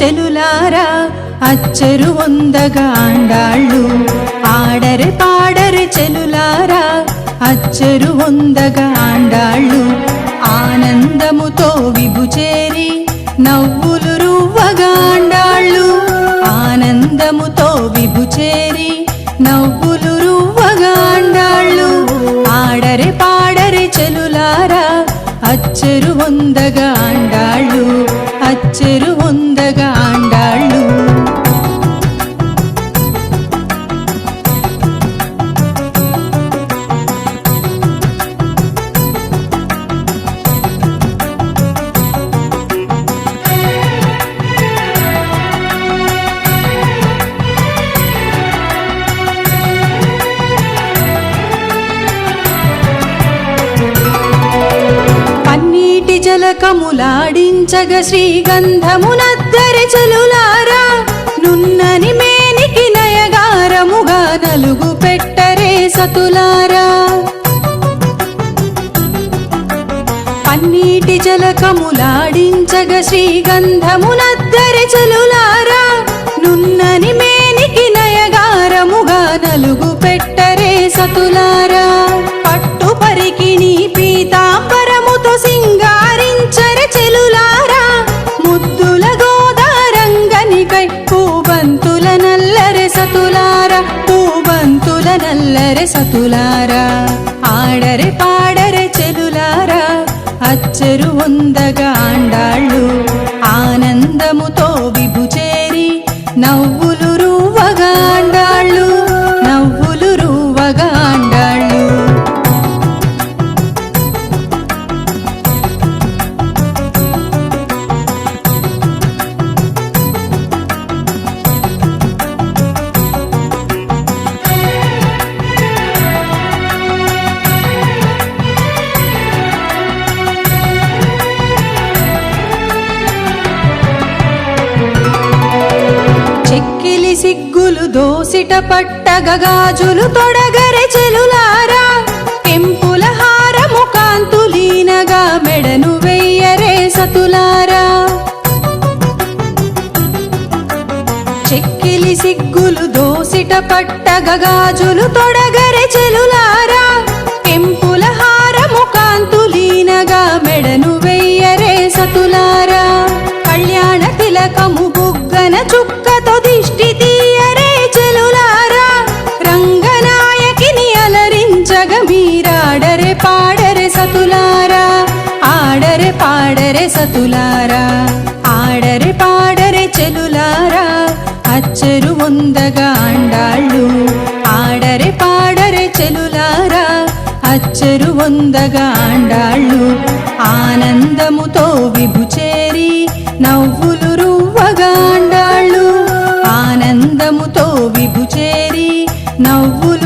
చెలులారా అచ్చరు వందగా ఆండాళ్ళు ఆడరె పాడరె చెలులారా అచ్చరు వందగా ఆండాళ్ళు ఆనందముతో విభుచేరి నవ్వులు రువ్వగా ఆండాళ్ళు ఆనందముతో విభుచేరి నవ్వులు రువ్వగా ఆండాళ్ళు ఆడరె పాడరె చెలులారా అచ్చరు వందగా ఆండాళ్ళు అచ్చరు వందగా ఆండాళ్ళు జలకములాడించగ శ్రీగంధమునద్దరె చెలులారా నున్నని మేనికి నయగారముగా నలుగు పెట్టరే సతులారా పన్నీటి జలకములాడించగ శ్రీగంధమునద్దరె చెలులారా నున్నని మేనికి నయగారముగా నలుగు పెట్టరే సతులారా పట్టు పరికిణి పీతాంబరముతో సింగారించరె చెలులారా ముద్దుల గోదారంగనికై పూబంతుల నల్లరె సతులారా పూబంతుల నల్లరె సతులారా ఆడరె పాడరె చెలులారా అచ్చరు వందగా ఆండాళ్ళు ఆనందముతో విభుచేరి నవ్వులు రువ్వగా ఆండాళ్ళు నవ్వులు రువ్వగా ఆండాళ్ళు చెక్కిలి సిగ్గులు దోసిట పట్టగ గాజులు తొడగరె చెలులారా కెంపుల హారము కాంతులీనగా మెడను వెయ్యరే సతులారా చెక్కిలి సిగ్గులు దోసిట పట్టగ గాజులు తొడగరె చెలులారా కెంపుల హారము కాంతులీనగా మెడను వెయ్యరే సతులారా కళ్యాణ తిలకము బుగ్గన చుక్కతో దిష్టి తీయరే చెలులారా రంగనాయకిని అలరించగ మీరాడరె పాడరె సతులారా ఆడరె పాడరె సతులారా ఆడరె పాడరె చెలులారా అచ్చరు వందగా ఆండాళ్ళు ఆడరె పాడరె చెలులారా అచ్చరు వందగా ఆండాళ్ళు ఆనందముతో విభుచేరి నవ్వులు రువ్వగా ఆండాళ్ళు ఆనందముతో విభుచేరి నవ్వులు